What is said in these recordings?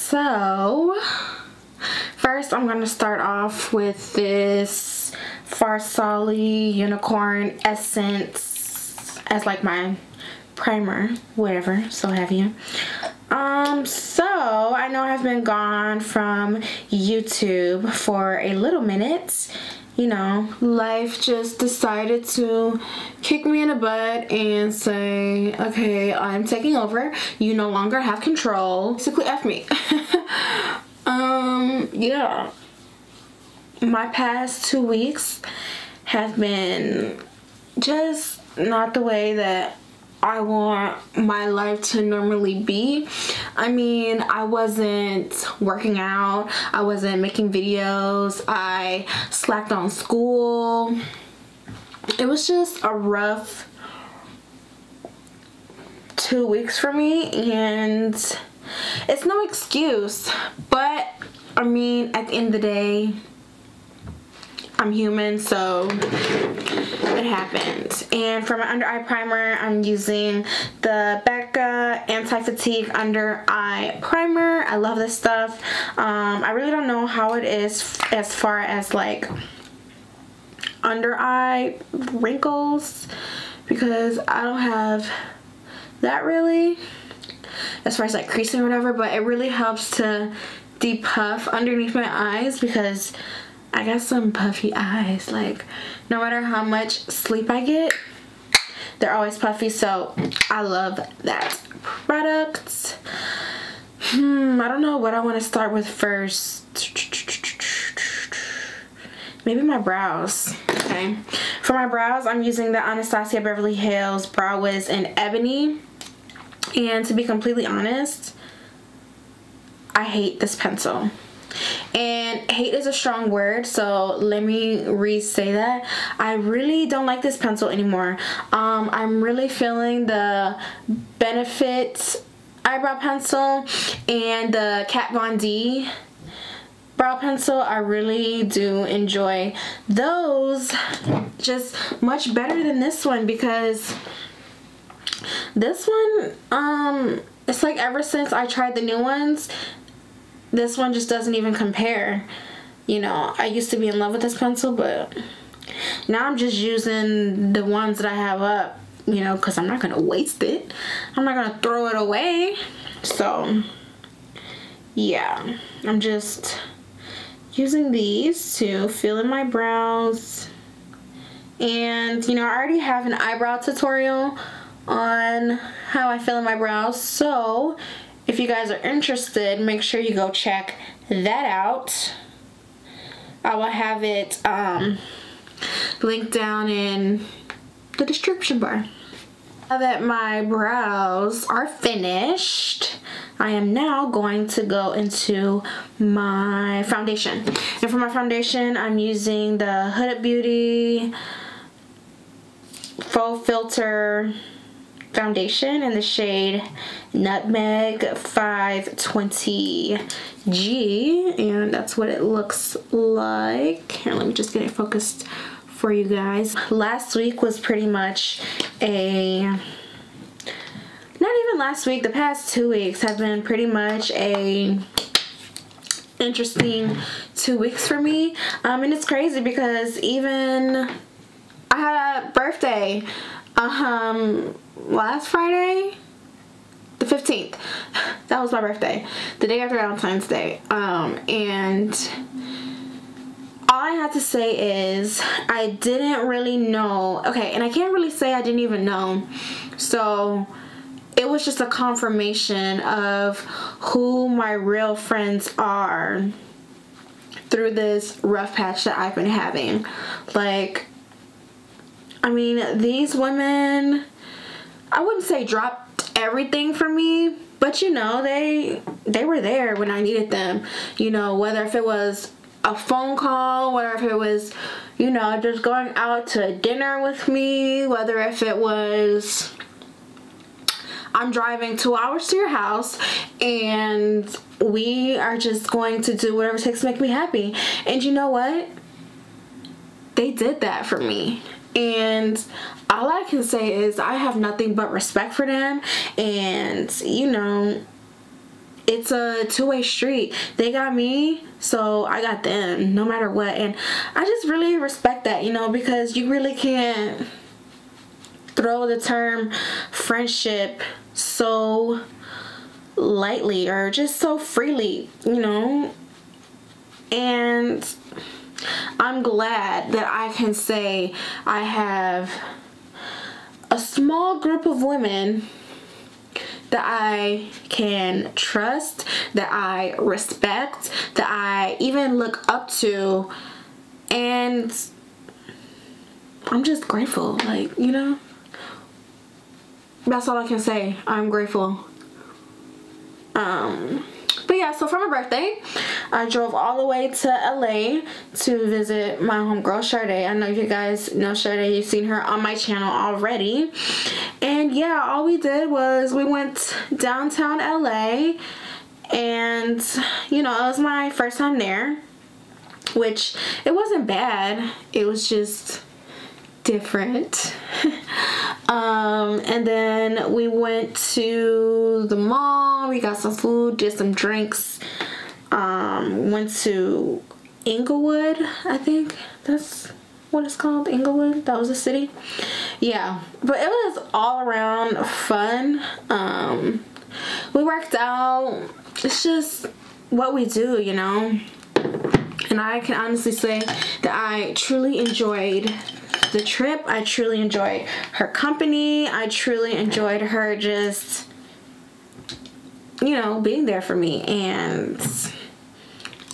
So first I'm gonna start off with this Farsali Unicorn Essence as like my primer, whatever, so have you. So I know I've been gone from YouTube for a little minute. You know, life just decided to kick me in the butt and say, okay, I'm taking over. You no longer have control. Basically, F me. Yeah. My past 2 weeks have been just not the way that I want my life to normally be. I mean, I wasn't working out, I wasn't making videos, I slacked on school. It was just a rough 2 weeks for me, and it's no excuse, but I mean, at the end of the day, I'm human, so it happened. And for my under eye primer, I'm using the Becca Anti-Fatigue Under Eye Primer. I love this stuff. I really don't know how it is as far as like under eye wrinkles, because I don't have that really as far as like creasing or whatever, but it really helps to depuff underneath my eyes because I got some puffy eyes. Like, no matter how much sleep I get, they're always puffy, so I love that product. I don't know what I want to start with first. Maybe my brows. Okay. For my brows, I'm using the Anastasia Beverly Hills Brow Wiz in Ebony. And to be completely honest, I hate this pencil. And hate is a strong word, so let me re-say that. I really don't like this pencil anymore. I'm really feeling the Benefit eyebrow pencil and the Kat Von D brow pencil. I really do enjoy those just much better than this one, because this one, it's like ever since I tried the new ones, this one just doesn't even compare. You know, I used to be in love with this pencil, but now I'm just using the ones that I have up, you know, because I'm not going to waste it. I'm not going to throw it away. So, yeah, I'm just using these to fill in my brows. And, you know, I already have an eyebrow tutorial on how I fill in my brows, so if you guys are interested, make sure you go check that out. I will have it linked down in the description bar. Now that my brows are finished, I am now going to go into my foundation. And for my foundation, I'm using the Huda Beauty Faux Filter foundation in the shade Nutmeg 520G, and that's what it looks like. Here, let me just get it focused for you guys. Last week was pretty much a, not even last week, the past 2 weeks have been pretty much a interesting 2 weeks for me. And it's crazy because even I had a birthday last Friday, the 15th. That was my birthday, the day after Valentine's Day. And all I have to say is I didn't really know. Okay, and I can't really say I didn't even know. So it was just a confirmation of who my real friends are through this rough patch that I've been having. Like, I mean, these women, I wouldn't say dropped everything for me, but you know, they were there when I needed them. You know, whether if it was a phone call, whether if it was, you know, just going out to dinner with me, whether if it was I'm driving 2 hours to your house and we are just going to do whatever it takes to make me happy. And you know what? They did that for me. And all I can say is I have nothing but respect for them. And, you know, it's a two-way street. They got me, so I got them, no matter what. And I just really respect that, you know, because you really can't throw the term friendship so lightly or just so freely, you know. And I'm glad that I can say I have a small group of women that I can trust, that I respect, that I even look up to, and I'm just grateful, like, you know. That's all I can say. I'm grateful. But yeah, so for my birthday, I drove all the way to LA to visit my homegirl Sade. I know you guys know Sade. You've seen her on my channel already. And yeah, all we did was we went downtown LA, and you know, it was my first time there, which it wasn't bad. It was just different. And then we went to the mall, we got some food, did some drinks, went to Inglewood, I think that's what it's called, Inglewood. That was the city. Yeah, but it was all around fun. We worked out. It's just what we do, you know. And I can honestly say that I truly enjoyed the trip. I truly enjoyed her company. I truly enjoyed her just, you know, being there for me. And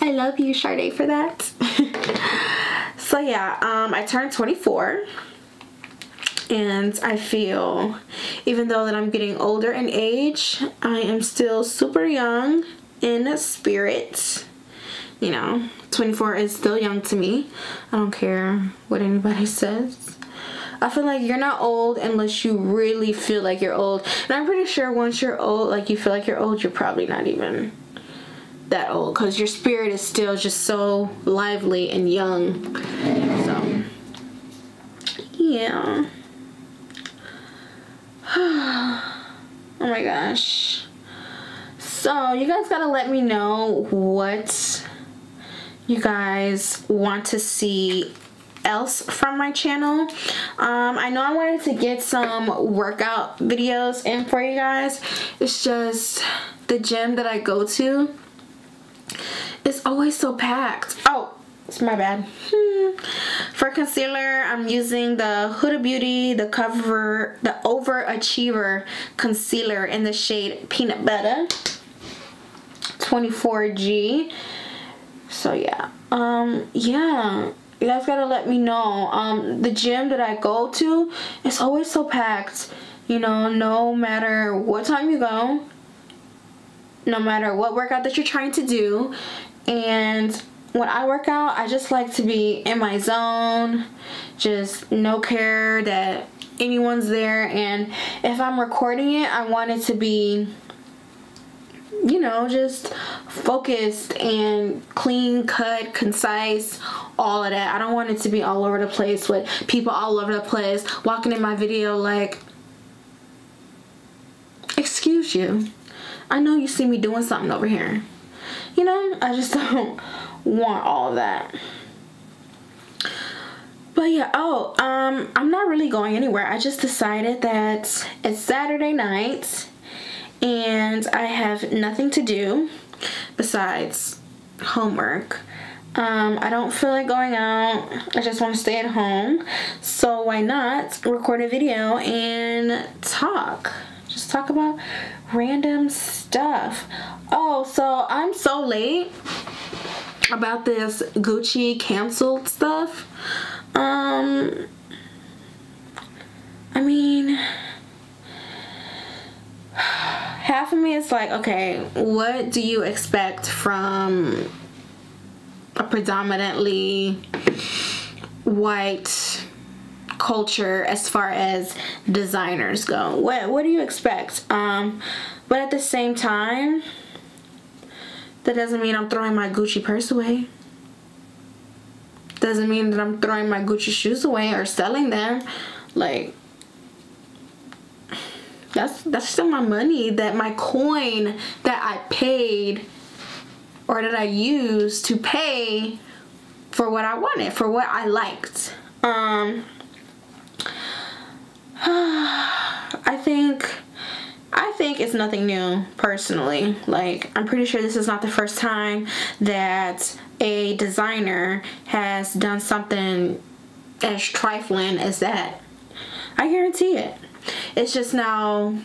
I love you, Sade, for that. So yeah, I turned 24. And I feel, even though that I'm getting older in age, I am still super young in spirit. You know, 24 is still young to me. I don't care what anybody says. I feel like you're not old unless you really feel like you're old. And I'm pretty sure once you're old, like you feel like you're old, you're probably not even that old, because your spirit is still just so lively and young. So, yeah. Oh my gosh. So, you guys gotta let me know what you guys want to see else from my channel. I know I wanted to get some workout videos in for you guys. It's just the gym that I go to is always so packed. Oh, it's my bad. For concealer, I'm using the Huda Beauty, the Overachiever concealer in the shade Peanut Butter 24G. So yeah, yeah, you guys gotta let me know. The gym that I go to is always so packed, you know, no matter what time you go, no matter what workout that you're trying to do. And when I work out, I just like to be in my zone, just no care that anyone's there. And if I'm recording it, I want it to be, you know, just focused and clean cut, concise, all of that. I don't want it to be all over the place with people all over the place walking in my video like, excuse you, I know you see me doing something over here. You know, I just don't want all of that. But yeah, oh, I'm not really going anywhere. I just decided that it's Saturday night and I have nothing to do besides homework. I don't feel like going out. I just want to stay at home. So why not record a video and talk? Just talk about random stuff. Oh, so I'm so late about this Gucci canceled stuff. I mean, half of me is like, okay, what do you expect from a predominantly white culture as far as designers go? What do you expect? But at the same time, that doesn't mean I'm throwing my Gucci purse away. Doesn't mean that I'm throwing my Gucci shoes away or selling them. Like, That's still my money, that my coin that I paid or that I used to pay for what I wanted, for what I liked. I think it's nothing new, personally. Like, I'm pretty sure this is not the first time that a designer has done something as trifling as that. I guarantee it. It's just now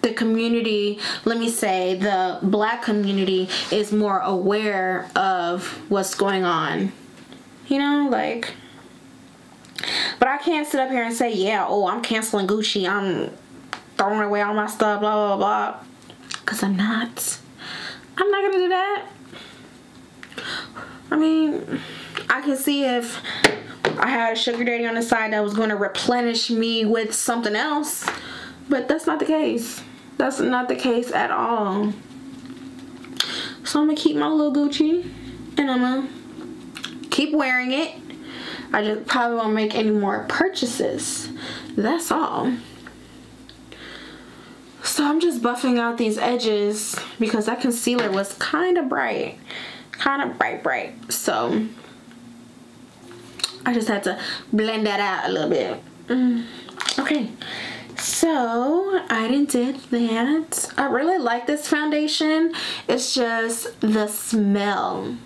the community, let me say, the black community is more aware of what's going on. You know, like, but I can't sit up here and say, yeah, oh, I'm canceling Gucci, I'm throwing away all my stuff, blah, blah, blah. Because I'm not going to do that. I mean, I can see if I had a sugar daddy on the side that was going to replenish me with something else. But that's not the case. That's not the case at all. So I'm going to keep my little Gucci. And I'm going to keep wearing it. I just probably won't make any more purchases. That's all. So I'm just buffing out these edges because that concealer was kind of bright. Kind of bright. So I just had to blend that out a little bit. Okay. So I did that. I really like this foundation. It's just the smell.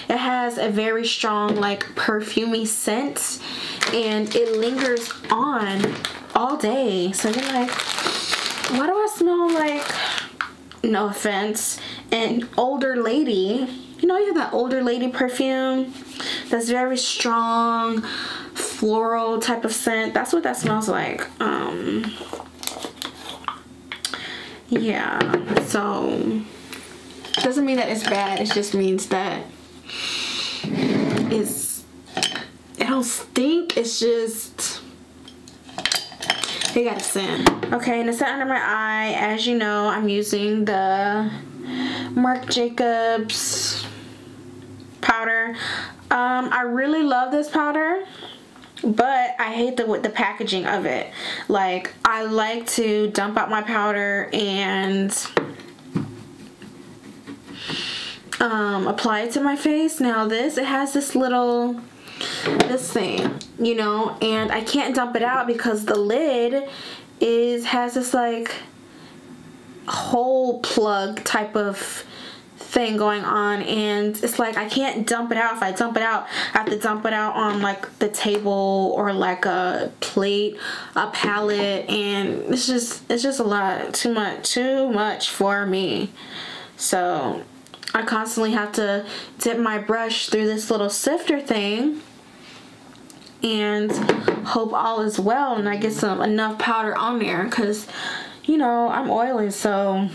It has a very strong, like, perfumey scent, and it lingers on all day. So you're like, why do I smell like, no offense, an older lady? You know, you have that older lady perfume that's very strong, floral type of scent. That's what that smells like. Yeah, so it doesn't mean that it's bad. It just means that it don't stink. It's just, they got a scent. Okay, and to set under my eye, as you know, I'm using the Marc Jacobs powder. I really love this powder, but I hate the packaging of it. Like, I like to dump out my powder and apply it to my face. Now this, it has this little, this thing, you know, and I can't dump it out because the lid has this like hole plug type of thing going on, and it's like I can't dump it out. If I dump it out, I have to dump it out on like the table or like a plate, a palette, and it's just a lot, too much for me. So I constantly have to dip my brush through this little sifter thing and hope all is well and I get enough powder on there, because, you know, I'm oily, so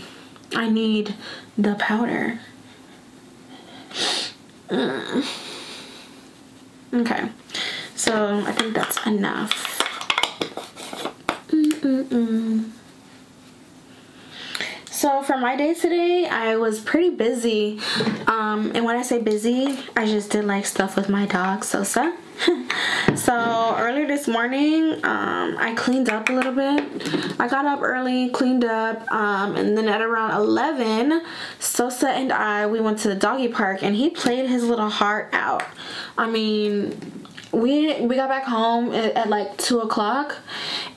I need the powder. Okay, so I think that's enough. So for my day today, I was pretty busy. And when I say busy, I just did like stuff with my dog, Sosa. So earlier this morning, I cleaned up a little bit. I got up early, cleaned up, and then at around 11, Sosa and we went to the doggy park, and he played his little heart out. I mean, we got back home at like 2 o'clock,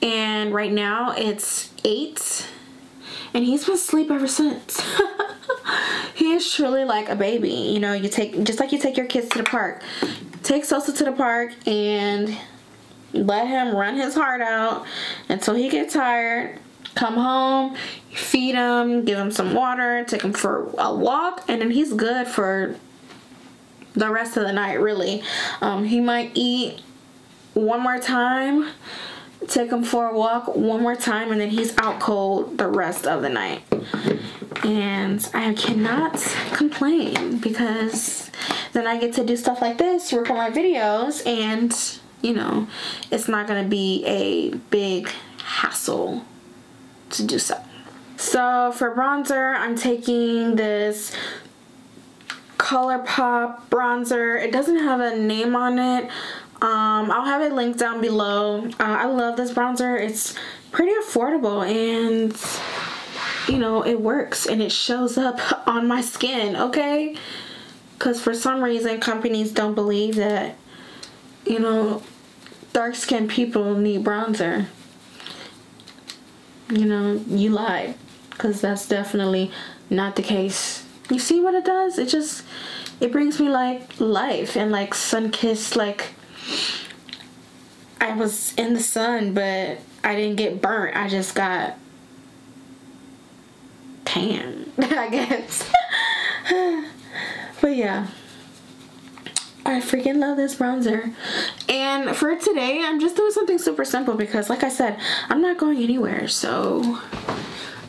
and right now it's 8, and he's been asleep ever since. He is truly like a baby. You know, just like you take your kids to the park. Take Sosa to the park and let him run his heart out until he gets tired. Come home, feed him, give him some water, take him for a walk, and then he's good for the rest of the night, really. He might eat one more time, take him for a walk one more time, and then he's out cold the rest of the night. And I cannot complain, because then I get to do stuff like this, work on my videos, and, you know, it's not going to be a big hassle to do so. So for bronzer, I'm taking this ColourPop bronzer. It doesn't have a name on it. I'll have it linked down below. I love this bronzer. It's pretty affordable, and you know, it works and it shows up on my skin, okay? Because for some reason companies don't believe that, you know, dark-skinned people need bronzer. You know, you lied, because that's definitely not the case. You see what it does? It brings me like life and like sun-kissed, like I was in the sun, but I didn't get burnt. I just got tan, I guess. But yeah, I freaking love this bronzer. And for today, I'm just doing something super simple because, like I said, I'm not going anywhere. So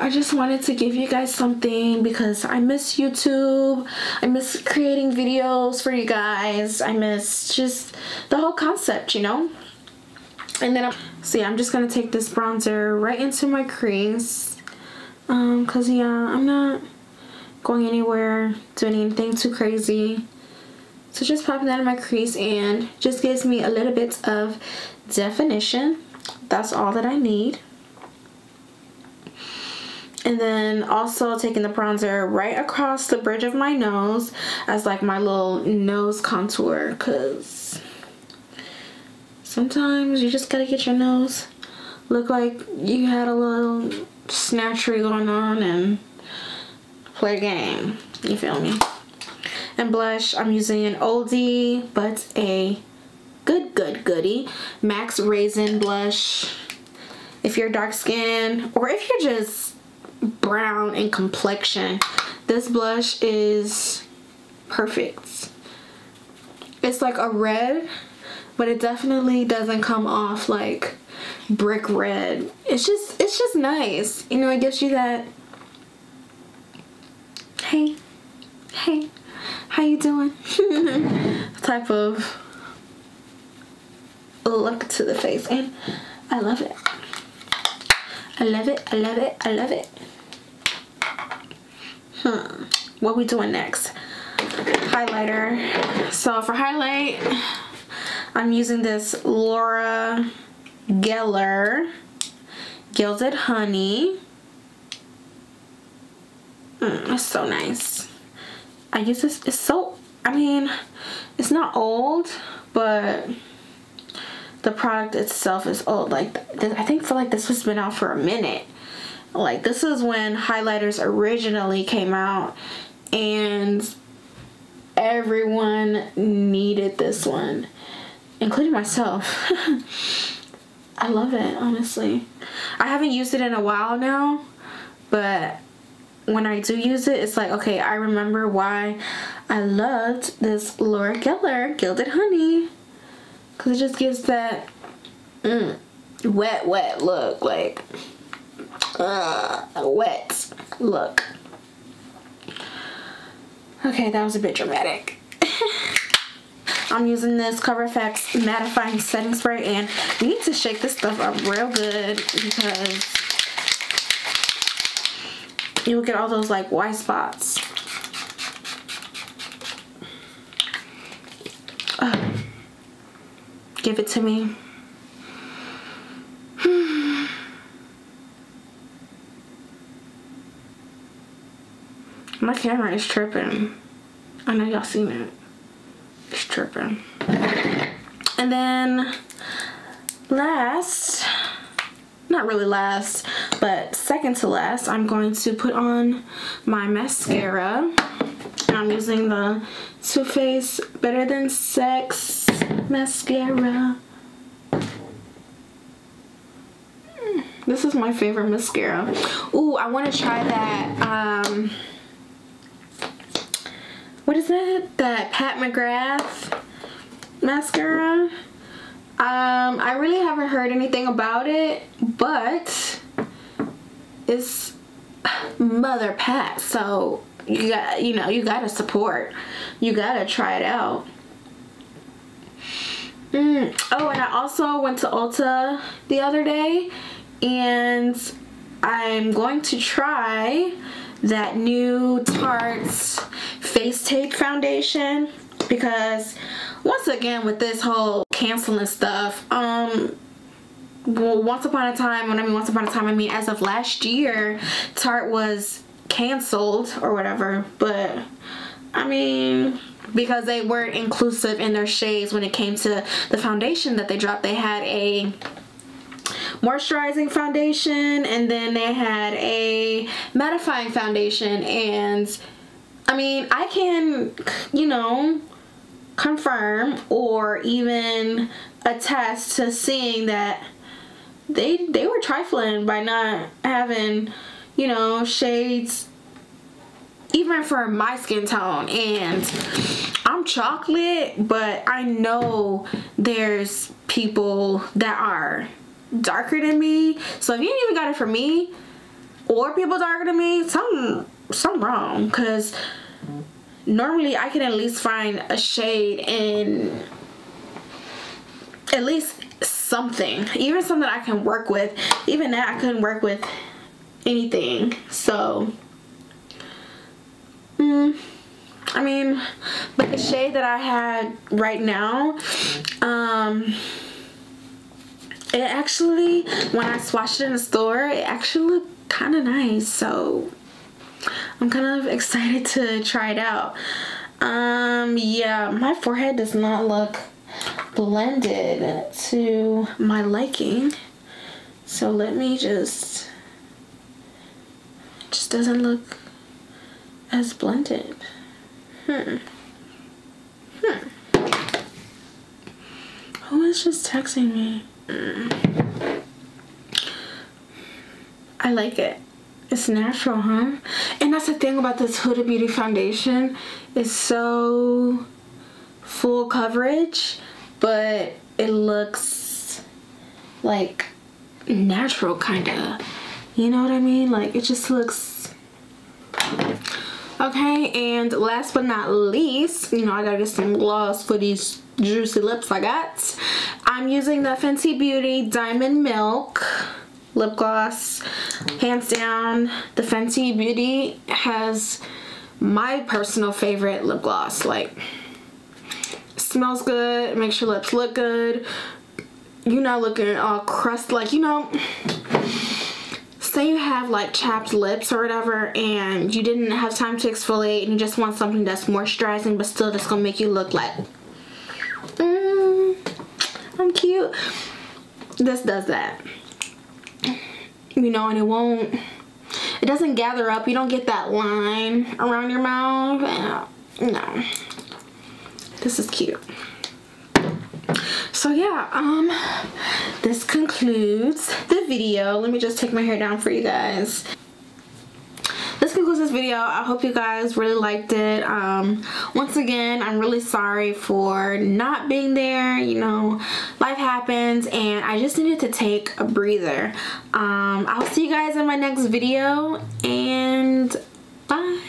I just wanted to give you guys something because I miss YouTube. I miss creating videos for you guys. I miss just the whole concept, you know? And then, I'm just going to take this bronzer right into my crease. Because, yeah, I'm not going anywhere, doing anything too crazy. So just popping that in my crease and just gives me a little bit of definition. That's all that I need. And then also taking the bronzer right across the bridge of my nose as like my little nose contour, because sometimes you just gotta get your nose look like you had a little snatchery going on and play a game. You feel me? And blush, I'm using an oldie but a goodie MAC Raisin blush. If you're dark skinned or if you're just brown in complexion, this blush is perfect. It's like a red, but it definitely doesn't come off like brick red. It's just nice, you know. It gives you that hey how you doing type of look to the face, and I love it. I love it. I love it. I love it. What we doing next? Highlighter. So for highlight, I'm using this Laura Geller Gilded Honey. It's so nice. I use this. It's so, I mean, it's not old, but the product itself is old. Like, I feel like this has been out for a minute. Like, this is when highlighters originally came out, and everyone needed this one, including myself. I love it, honestly. I haven't used it in a while now, but when I do use it, it's like, okay, I remember why I loved this Laura Geller Gilded Honey, because it just gives that wet look, like a wet look. Okay, that was a bit dramatic. I'm using this Cover FX mattifying setting spray, and you need to shake this stuff up real good because you'll get all those like white spots. Give it to me. My camera is tripping. I know y'all seen it. It's tripping. And then last, not really last, but second to last, I'm going to put on my mascara. And I'm using the Too Faced Better Than Sex mascara. This is my favorite mascara. Ooh, I want to try that. What is that? That Pat McGrath mascara. I really haven't heard anything about it, but it's Mother Pat, so you gotta support. You gotta try it out. Oh, and I also went to Ulta the other day, and I'm going to try that new Tarte's Face Tape foundation, because once again with this whole canceling stuff, well, once upon a time, when I mean once upon a time, I mean as of last year, Tarte was canceled or whatever, but I mean, because they weren't inclusive in their shades when it came to the foundation that they dropped. They had a moisturizing foundation, and then they had a mattifying foundation, and I mean, I can, you know, confirm or even attest to seeing that they were trifling by not having, you know, shades even for my skin tone. And I'm chocolate, but I know there's people that are darker than me. So if you didn't even got it for me or people darker than me, something wrong, because normally I can at least find a shade in at least something, even something I can work with. Even that, I couldn't work with anything. So I mean, but the shade that I had right now, it actually, when I swatched it in the store, it actually looked kind of nice. So I'm kind of excited to try it out. Yeah, my forehead does not look blended to my liking. So let me just doesn't look as blended. Who is just texting me? I like it. It's natural, huh? And that's the thing about this Huda Beauty foundation. It's so full coverage, but it looks like natural, kind of. You know what I mean? Like, it just looks... Okay, and last but not least, you know, I gotta get some gloss for these juicy lips I got. I'm using the Fenty Beauty Diamond Milk lip gloss. Hands down, the Fenty Beauty has my personal favorite lip gloss. Like, smells good, makes your lips look good. You're not looking all crusty, like, you know, say you have like chapped lips or whatever and you didn't have time to exfoliate and you just want something that's moisturizing but still just gonna make you look like I'm cute. This does that, you know, and it doesn't gather up. You don't get that line around your mouth. No, this is cute. So yeah, this concludes the video. Let me just take my hair down for you guys. This concludes this video. I hope you guys really liked it. Once again, I'm really sorry for not being there. You know, life happens and I just needed to take a breather. I'll see you guys in my next video, and bye.